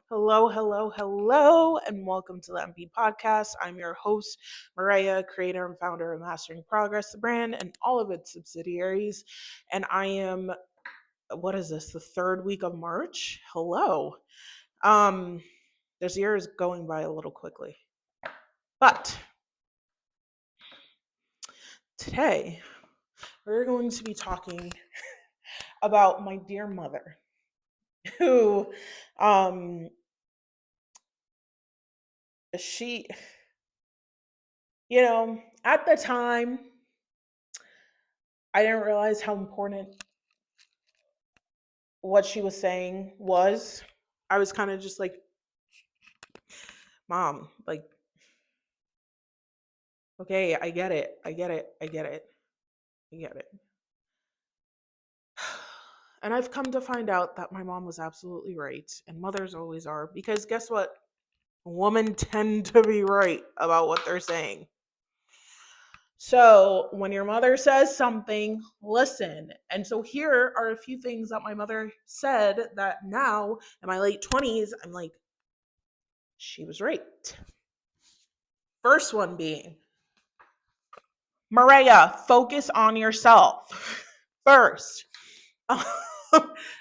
Hello, hello, hello, and welcome to the MP Podcast. I'm your host, Moraya, creator and founder of Mastering Progress, the brand, and all of its subsidiaries. And I am, what is this, the third week of March? Hello. Um, this year is going by a little quickly. But today, we're going to be talking about my dear mother, who, um, she, at the time, I didn't realize how important what she was saying was. I was kind of just like, Mom, like, okay, I get it. I get it. I get it. I get it. And I've come to find out that my mom was absolutely right. And mothers always are. Because guess what? Women tend to be right about what they're saying. So when your mother says something, listen. And so here are a few things that my mother said that now in my late 20s, I'm like, she was right. First one being, Moraya, focus on yourself first.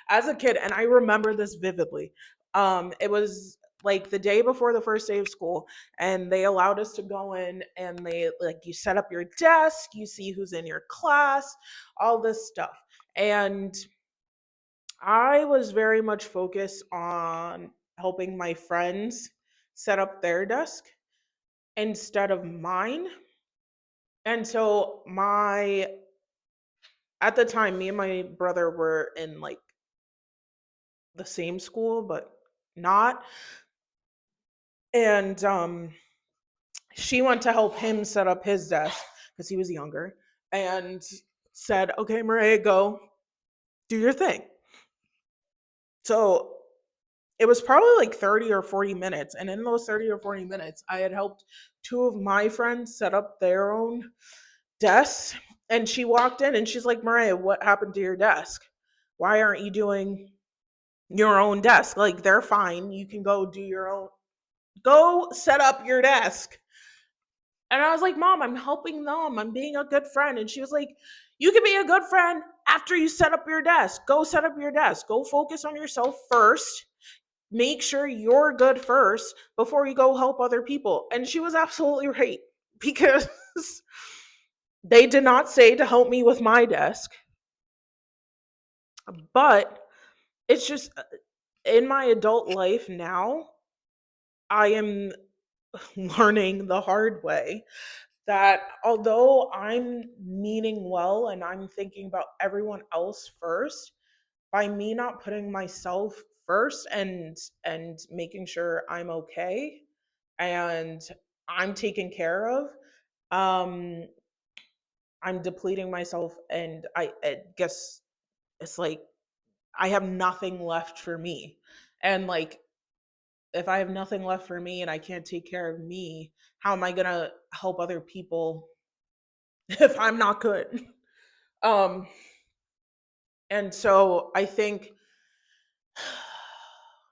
As a kid, and I remember this vividly. It was like the day before the first day of school, and they allowed us to go in, and they like you set up your desk, you see who's in your class, all this stuff. And I was very much focused on helping my friends set up their desk instead of mine. And so my at the time, me and my brother were in like the same school, but not. And she went to help him set up his desk because he was younger, and said, "Okay, Maria, go do your thing." So it was probably like 30 or 40 minutes, and in those 30 or 40 minutes, I had helped two of my friends set up their own desks. And she walked in, and she's like, "Maria, what happened to your desk? Why aren't you doing your own desk? Like, they're fine. You can go do your own, go set up your desk." And I was like, "Mom, I'm helping them. I'm being a good friend." And she was like, "You can be a good friend after you set up your desk. Go set up your desk. Go focus on yourself first. Make sure you're good first before you go help other people." And she was absolutely right, because they did not say to help me with my desk, but it's just in my adult life now, I am learning the hard way that although I'm meaning well and I'm thinking about everyone else first, by me not putting myself first and making sure I'm okay and I'm taken care of, um I'm depleting myself, and I guess it's like I have nothing left for me. And like, if I have nothing left for me and I can't take care of me, how am I going to help other people if I'm not good? Um and so I think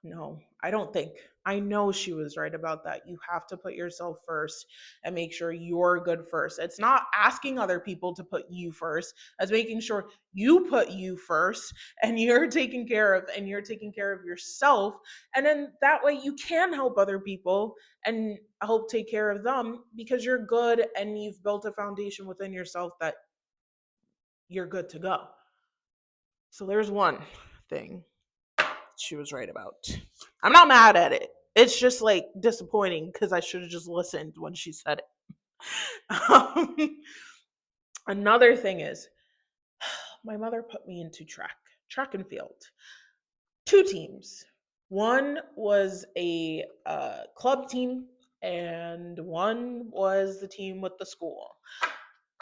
no, I don't think. I know she was right about that. You have to put yourself first and make sure you're good first. It's not asking other people to put you first. It's making sure you put you first and you're taken care of, and you're taking care of yourself. And then that way you can help other people and help take care of them because you're good and you've built a foundation within yourself that you're good to go. So there's one thing she was right about. I'm not mad at it. It's just like disappointing because I should have just listened when she said it. Another thing is, my mother put me into track and field. Two teams. One was a club team, and one was the team with the school.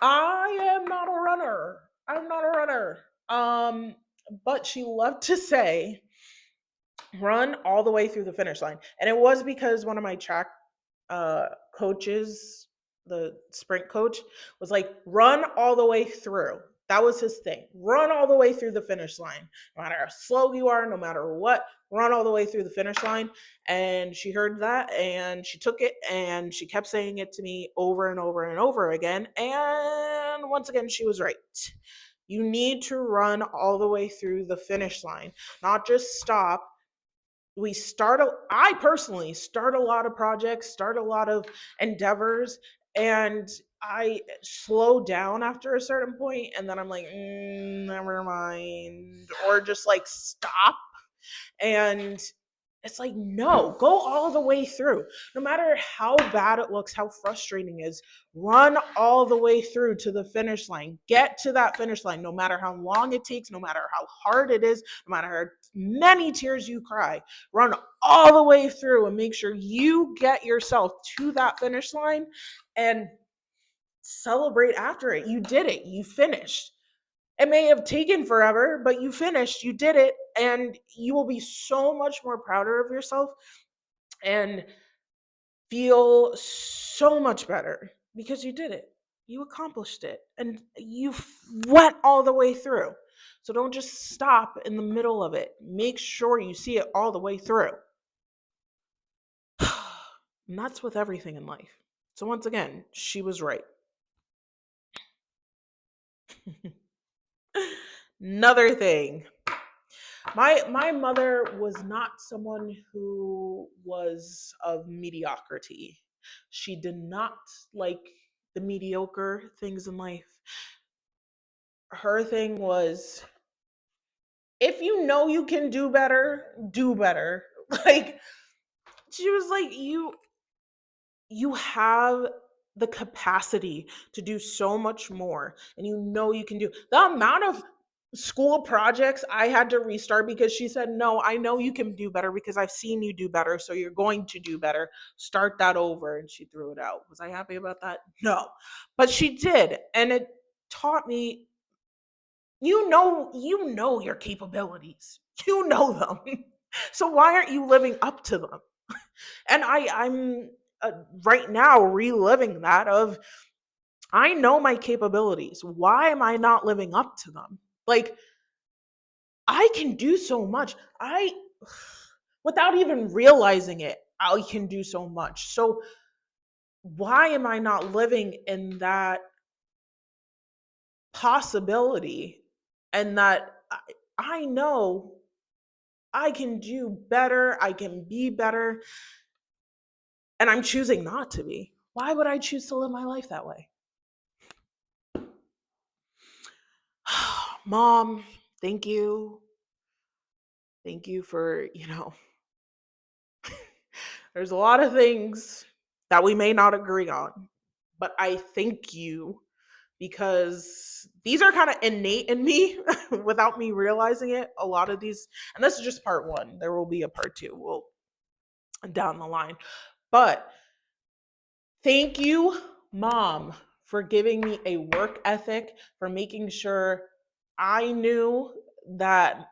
I am not a runner. I'm not a runner. But she loved to say, run all the way through the finish line. And it was because one of my track coaches, the sprint coach, was like, run all the way through. That was his thing. Run all the way through the finish line. No matter how slow you are, no matter what, run all the way through the finish line. And she heard that and she took it and she kept saying it to me over and over and over again. And once again, she was right. You need to run all the way through the finish line, not just stop. I personally start a lot of projects, start a lot of endeavors, and I slow down after a certain point, and then I'm like, never mind, or just like stop. And it's like, no, go all the way through. No matter how bad it looks, how frustrating it is, run all the way through to the finish line. Get to that finish line, no matter how long it takes, no matter how hard it is, no matter how many tears you cry. Run all the way through and make sure you get yourself to that finish line and celebrate after it. You did it, you finished. It may have taken forever, but you finished, you did it, and you will be so much more prouder of yourself and feel so much better because you did it. You accomplished it and you went all the way through. So don't just stop in the middle of it. Make sure you see it all the way through. And that's with everything in life. So once again, she was right. Another thing, my mother was not someone who was of mediocrity. She did not like the mediocre things in life. Her thing was, if you know you can do better, do better. Like, she was like, you have the capacity to do so much more, and you know you can do the amount of school projects I had to restart because she said, no, I know you can do better because I've seen you do better, so you're going to do better. Start that over. And she threw it out. Was I happy about that? No. But she did. And it taught me, you know your capabilities. You know them. So why aren't you living up to them? And I'm right now reliving that of, I know my capabilities. Why am I not living up to them? Like, I can do so much. Without even realizing it, I can do so much. So why am I not living in that possibility and that I know I can do better, I can be better, and I'm choosing not to be? Why would I choose to live my life that way? Mom, thank you. Thank you for, there's a lot of things that we may not agree on, but I thank you because these are kind of innate in me without me realizing it. A lot of these, and this is just part one. There will be a part two. We'll down the line. But thank you, Mom, for giving me a work ethic, for making sure I knew that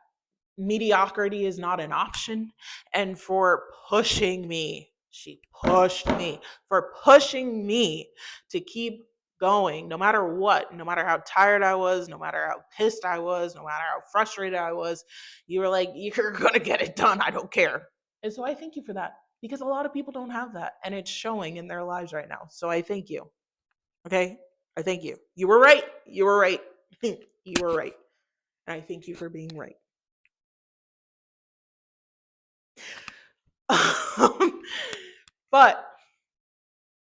mediocrity is not an option, and for pushing me. She pushed me, for pushing me to keep going no matter what, no matter how tired I was, no matter how pissed I was, no matter how frustrated I was. You were like, you're going to get it done. I don't care. And so I thank you for that because a lot of people don't have that and it's showing in their lives right now. So I thank you. Okay? I thank you. You were right. You were right. You were right. And I thank you for being right. But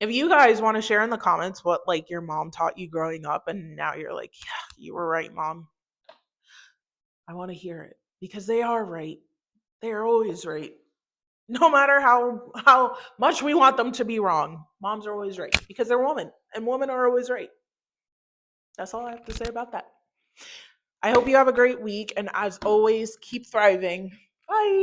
if you guys want to share in the comments what like your mom taught you growing up and now you're like, yeah, you were right, Mom. I want to hear it because they are right. They are always right. No matter how much we want them to be wrong, moms are always right because they're women and women are always right. That's all I have to say about that. I hope you have a great week, and as always, keep thriving. Bye.